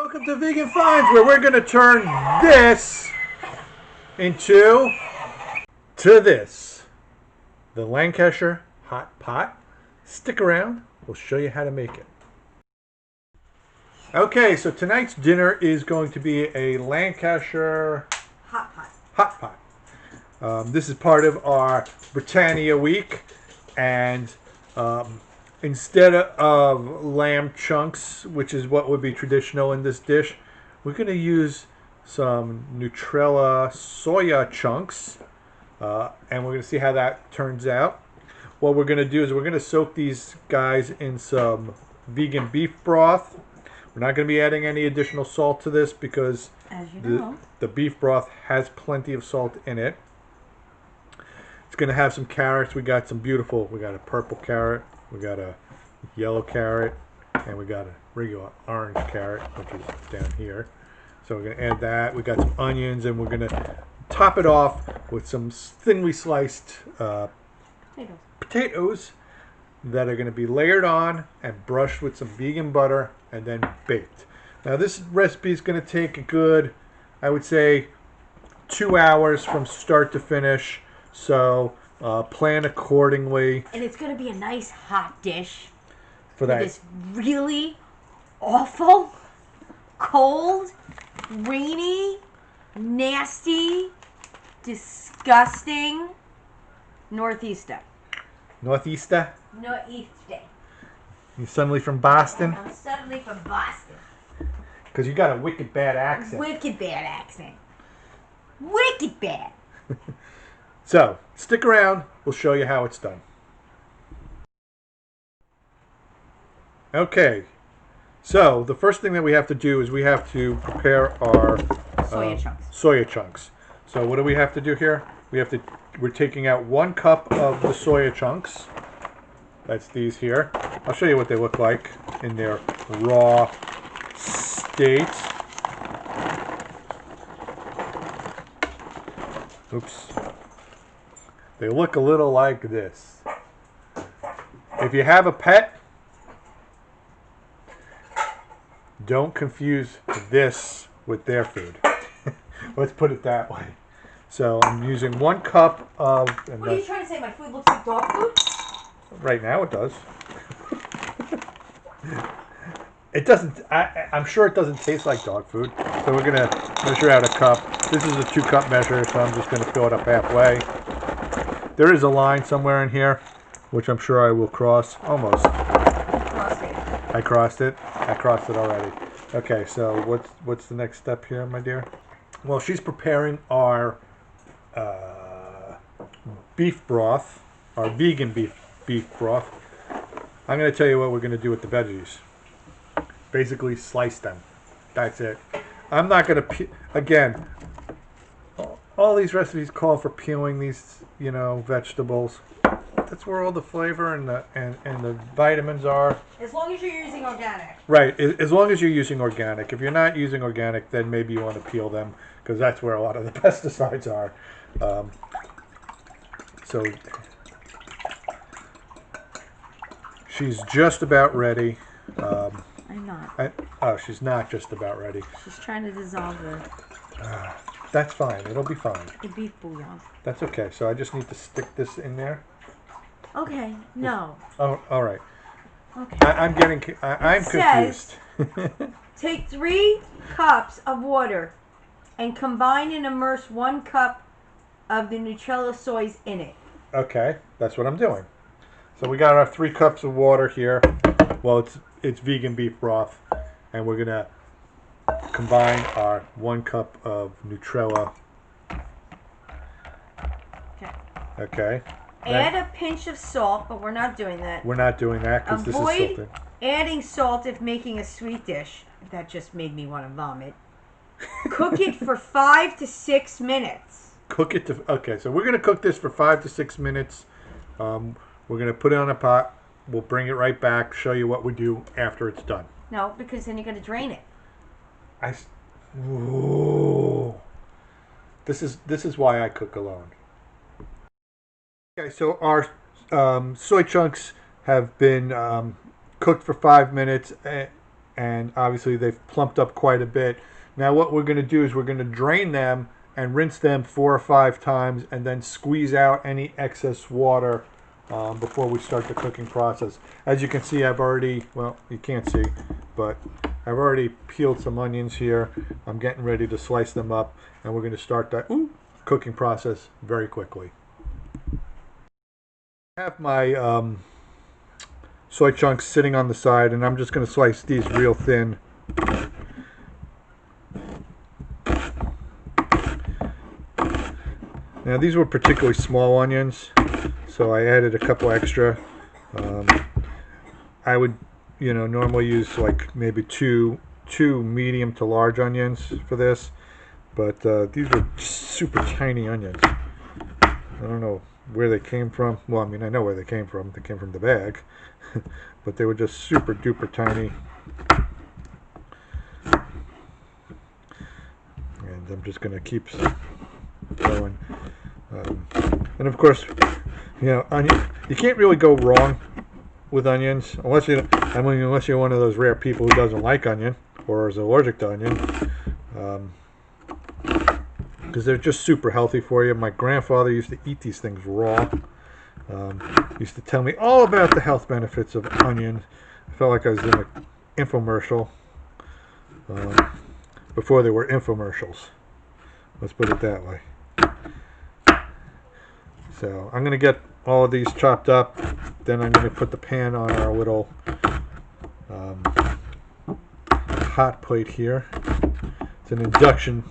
Welcome to Vegan Finds, where we're going to turn this into this. The Lancashire Hot Pot. Stick around, we'll show you how to make it. Okay, so tonight's dinner is going to be a Lancashire Hot Pot. Hot Pot. This is part of our Britannia week, and instead of lamb chunks, which is what would be traditional in this dish, we're going to use some Nutrela soya chunks, and we're going to see how that turns out. What we're going to do is we're going to soak these guys in some vegan beef broth. We're not going to be adding any additional salt to this because as you know, the beef broth has plenty of salt in it. It's going to have some carrots. We got a purple carrot, we got a yellow carrot, and we got a regular orange carrot, which is down here. So we're going to add that. We got some onions, and we're going to top it off with some thinly sliced potatoes that are going to be layered on and brushed with some vegan butter and then baked. Now this recipe is going to take a good, I would say, 2 hours from start to finish. So plan accordingly. And it's going to be a nice hot dish for that. This really awful, cold, rainy, nasty, disgusting northeaster. Northeaster? Northeaster. You suddenly from Boston? I'm suddenly from Boston. Because you got a wicked bad accent. Wicked bad accent. Wicked bad. So, stick around. We'll show you how it's done. Okay. So, the first thing that we have to do is we have to prepare our soya chunks. So, what do we have to do here? We're taking out 1 cup of the soya chunks. That's these here. I'll show you what they look like in their raw state. Oops. They look a little like this. If you have a pet, don't confuse this with their food. Let's put it that way. So I'm using 1 cup of... What are you trying to say? My food looks like dog food? Right now it does. It doesn't... I'm sure it doesn't taste like dog food. So we're going to measure out a cup. This is a 2-cup measure, so I'm just going to fill it up halfway. There is a line somewhere in here, which I'm sure I will cross. Almost. I crossed it. I crossed it already. Okay, so what's the next step here, my dear? Well, she's preparing our beef broth, our vegan beef broth. I'm going to tell you what we're going to do with the veggies. Basically, slice them. That's it. I'm not going to again. All these recipes call for peeling these, vegetables. That's where all the flavor and the vitamins are. As long as you're using organic. Right. As long as you're using organic. If you're not using organic, then maybe you want to peel them because that's where a lot of the pesticides are. So she's just about ready. I'm not. She's not just about ready. She's trying to dissolve the... That's fine. It'll be fine. The beef bouillon. That's okay. So I just need to stick this in there. Okay. No. Oh, all right. Okay. I'm confused. Take 3 cups of water and combine and immerse 1 cup of the Nutrela soys in it. Okay, that's what I'm doing. So we got our 3 cups of water here. Well, it's vegan beef broth, and we're gonna combine our 1 cup of Nutrela. Okay. Add a pinch of salt, but we're not doing that. We're not doing that because this is salted. Avoid adding salt if making a sweet dish. That just made me want to vomit. Cook it for 5 to 6 minutes. Okay, so we're going to cook this for 5 to 6 minutes. We're going to put it on a pot. We'll bring it right back, show you what we do after it's done. No, because then you're going to drain it. Ooh. This is why I cook alone. Okay, so our soy chunks have been cooked for 5 minutes. and obviously they've plumped up quite a bit. Now what we're going to do is we're going to drain them and rinse them 4 or 5 times, and then squeeze out any excess water before we start the cooking process. As you can see, I've already, well, you can't see, but I've already peeled some onions here. I'm getting ready to slice them up, and we're going to start that cooking process very quickly. I have my soy chunks sitting on the side, and I'm just going to slice these real thin. Now these were particularly small onions, so I added a couple extra. I would, normally use like maybe two medium to large onions for this, but these were super tiny onions. I don't know where they came from. Well, I mean, I know where they came from. They came from the bag, but they were just super duper tiny. And I'm just going to keep going. And of course, onion. You can't really go wrong with onions unless you're one of those rare people who doesn't like onion or is allergic to onion, because they're just super healthy for you. My grandfather used to eat these things raw. Used to tell me all about the health benefits of onion. I felt like I was in an infomercial before there were infomercials. Let's put it that way. So I'm going to get all of these chopped up. Then I'm going to put the pan on our little hot plate here. It's an induction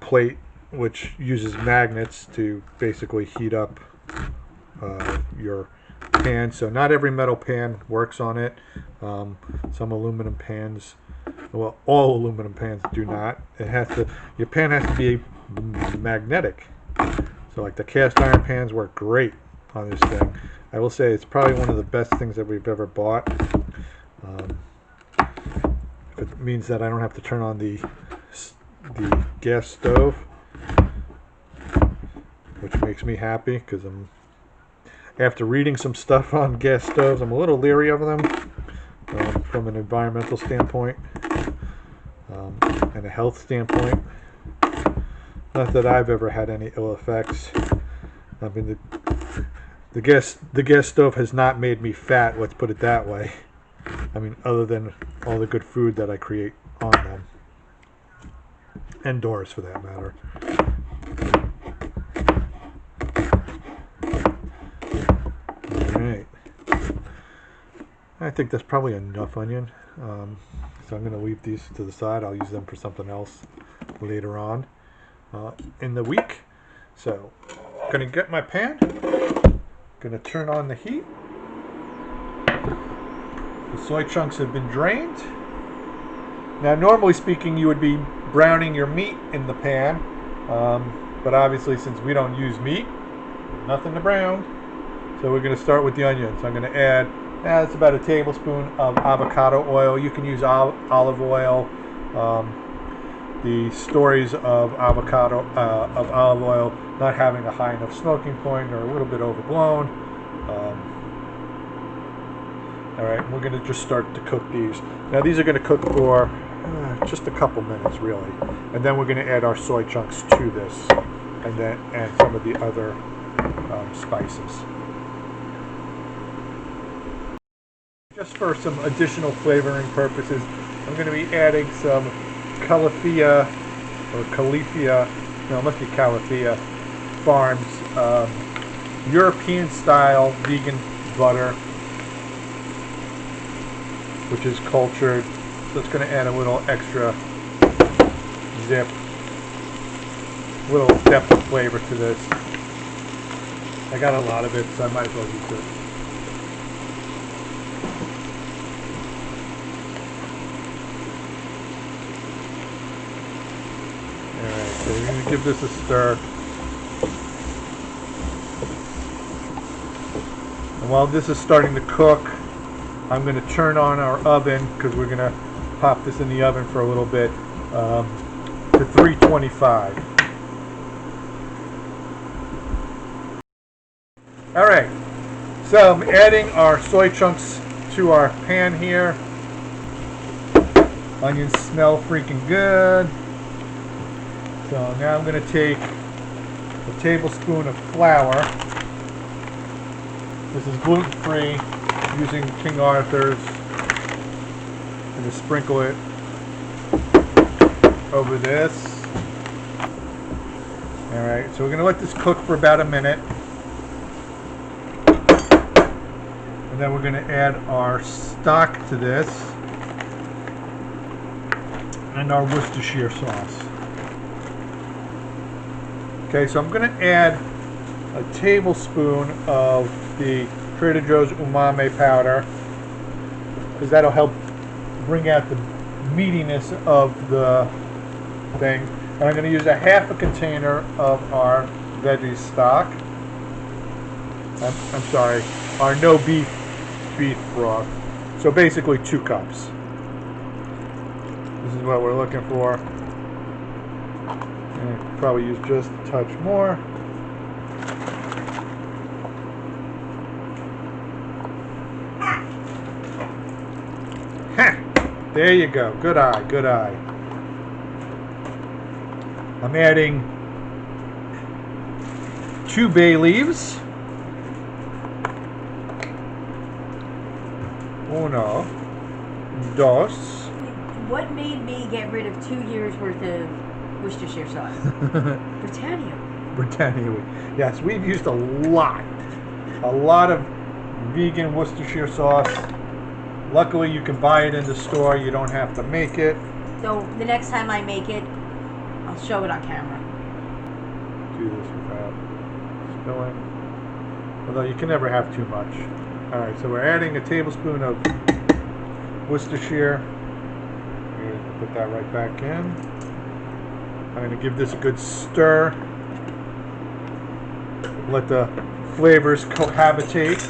plate which uses magnets to basically heat up your pan. So not every metal pan works on it. Some aluminum pans, well, all aluminum pans do not. Your pan has to be magnetic. So like the cast iron pans work great on this thing. I will say it's probably one of the best things that we've ever bought. If it means that I don't have to turn on the gas stove, which makes me happy, because after reading some stuff on gas stoves, I'm a little leery of them from an environmental standpoint and a health standpoint. Not that I've ever had any ill effects. I mean, the gas stove has not made me fat, let's put it that way. I mean, other than all the good food that I create on them. And doors, for that matter. Alright. I think that's probably enough onion. So I'm going to leave these to the side. I'll use them for something else later on in the week. So, going to get my pan. Going to turn on the heat. The soy chunks have been drained. Now, normally speaking, you would be browning your meat in the pan, but obviously, since we don't use meat, nothing to brown. So we're going to start with the onions. I'm going to add, it's about a tablespoon of avocado oil. You can use olive oil. The stories of olive oil not having a high enough smoking point or a little bit overblown. All right, we're going to just start to cook these. Now these are going to cook for just a couple minutes, really, and then we're going to add our soy chunks to this, and then add some of the other spices. Just for some additional flavoring purposes, I'm going to be adding some Califia Farm's European Style vegan butter, which is cultured. So it's going to add a little extra zip, a little depth of flavor to this. I got a lot of it, so I might as well use it. Alright, so we're going to give this a stir. And while this is starting to cook, I'm going to turn on our oven, because we're going to pop this in the oven for a little bit, to 325. Alright, so I'm adding our soy chunks into our pan here. Onions smell freaking good. So now I'm going to take a tablespoon of flour. This is gluten-free, using King Arthur's. I'm going to sprinkle it over this. Alright, so we're going to let this cook for about a minute. And then we're going to add our stock to this. And our Worcestershire sauce. Okay, so I'm going to add a tablespoon of the Trader Joe's umami powder, because that'll help bring out the meatiness of the thing. And I'm going to use a half a container of our veggie stock. I'm sorry, our no beef broth. So basically 2 cups. This is what we're looking for. And probably use just a touch more. Ha! There you go. Good eye, good eye. I'm adding 2 bay leaves. 1, 2. What made me get rid of 2 years worth of Worcestershire sauce? Britannia. Yes, we've used a lot of vegan Worcestershire sauce. Luckily, you can buy it in the store. You don't have to make it. So the next time I make it, I'll show it on camera. Do this without spilling. Although you can never have too much. All right, so we're adding a tablespoon of Worcestershire. Put that right back in. I'm going to give this a good stir. Let the flavors cohabitate.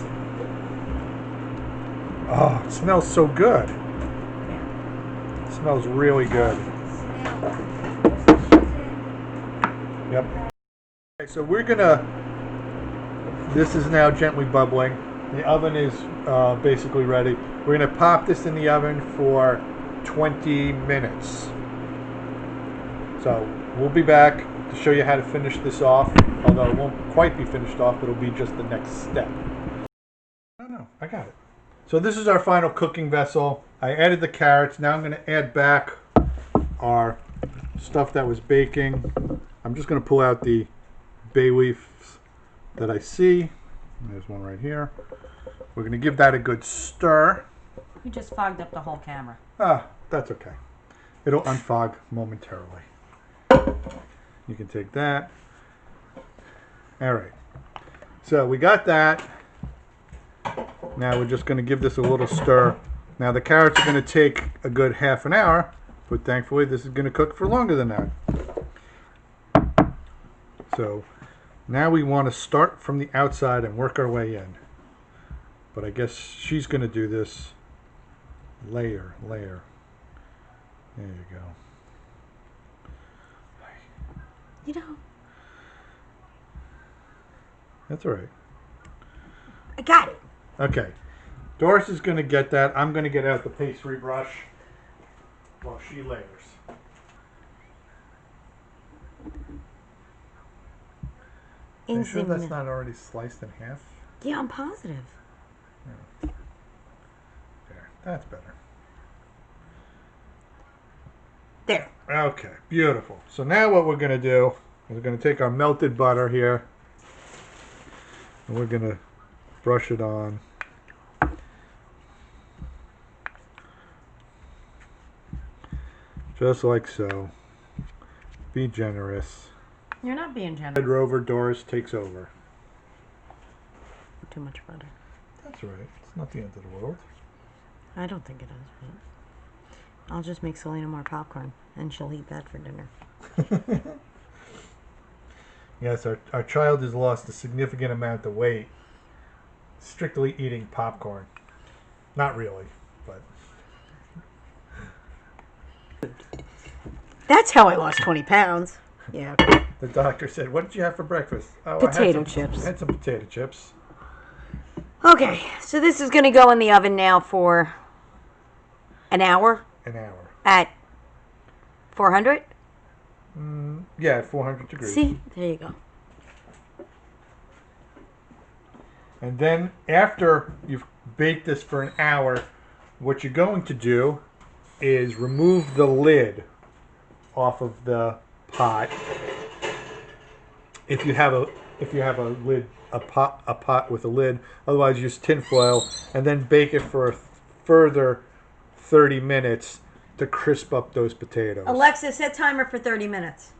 Oh, it smells so good. It smells really good. Yep. Okay, so we're going to, this is now gently bubbling. The oven is basically ready. We're going to pop this in the oven for 20 minutes. So we'll be back to show you how to finish this off, although it won't quite be finished off, it'll be just the next step. No, I got it. So this is our final cooking vessel. I added the carrots. Now I'm going to add back our stuff that was baking. I'm just going to pull out the bay leaves that I see. There's one right here. We're going to give that a good stir. You just fogged up the whole camera. Ah, that's okay. It'll unfog momentarily. You can take that. All right. So we got that. Now we're just going to give this a little stir. Now the carrots are going to take a good half an hour, but thankfully this is going to cook for longer than that. So now we want to start from the outside and work our way in. But I guess she's going to do this layer. There you go. You know. That's all right. I got it. Okay. Doris is going to get that. I'm going to get out the pastry brush while she layers. Are you sure that's not already sliced in half? Yeah, I'm positive. Yeah. There. That's better. There. Okay. Beautiful. So now what we're going to do is we're going to take our melted butter here and we're going to brush it on. Just like so. Be generous. You're not being generous. Red Rover Doris takes over. Too much butter. That's all right. It's not the end of the world. I don't think it is, but I'll just make Selena more popcorn, and she'll eat that for dinner. Yes, our child has lost a significant amount of weight strictly eating popcorn. Not really, but... That's how I lost 20 pounds. Yeah. Okay. The doctor said, "What did you have for breakfast?" Oh, Potato I chips. had some potato chips. Okay, so this is going to go in the oven now for an hour An hour. at 400. Yeah, at 400 degrees. See, there you go. And then after you've baked this for an hour, what you're going to do is remove the lid off of the pot. If you have a lid, a pot with a lid, otherwise use tin foil, and then bake it for a further 30 minutes to crisp up those potatoes. Alexa, set timer for 30 minutes.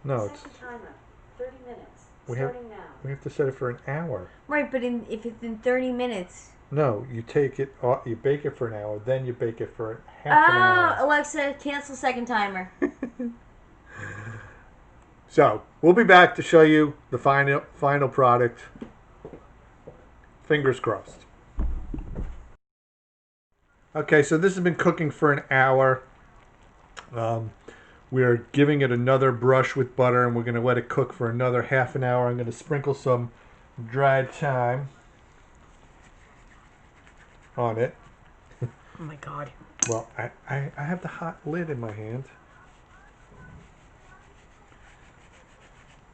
No, Set the timer. 30 minutes. we Starting now. have to set it for an hour. Right, but if it's in 30 minutes. No, you take it, you bake it for an hour, then you bake it for half an hour. Alexa, cancel second timer. So we'll be back to show you the final product. Fingers crossed. Okay, so this has been cooking for an hour. We're giving it another brush with butter, and we're going to let it cook for another half an hour. I'm going to sprinkle some dried thyme on it. Oh my God. Well, I have the hot lid in my hand.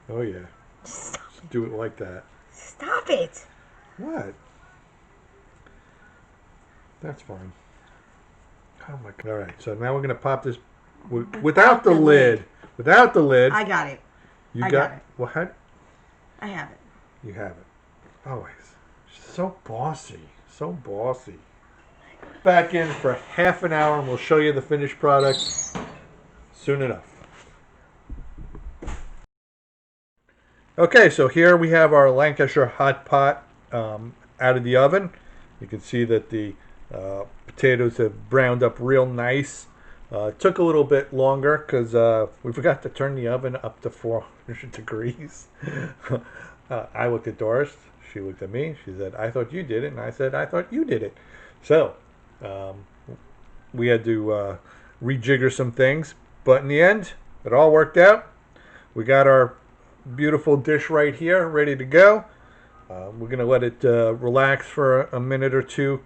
Oh yeah. Stop it. Do it like that. Stop it. What? That's fine. Oh my God. All right, so now we're going to pop this without the lid. Without the lid. I got it. You I got got it. Well, how? I have it. You have it. Always. So bossy. So bossy. Back in for half an hour and we'll show you the finished product soon enough. Okay, so here we have our Lancashire Hot Pot out of the oven. You can see that the potatoes have browned up real nice. It took a little bit longer because we forgot to turn the oven up to 400 degrees. I looked at Doris. She looked at me. She said, "I thought you did it." And I said, "I thought you did it." So we had to rejigger some things. But in the end, it all worked out. We got our beautiful dish right here, ready to go. We're going to let it relax for a minute or two,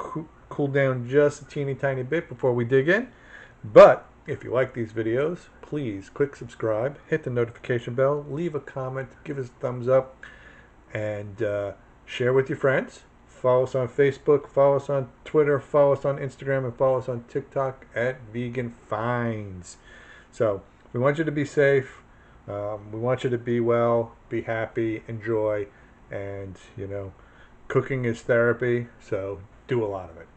cool down just a teeny tiny bit before we dig in. But if you like these videos, please click subscribe, hit the notification bell, leave a comment, give us a thumbs up, and share with your friends. Follow us on Facebook, follow us on Twitter, follow us on Instagram, and follow us on TikTok at Vegan Finds. So we want you to be safe. We want you to be well, be happy, enjoy, and, cooking is therapy, so do a lot of it.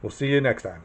We'll see you next time.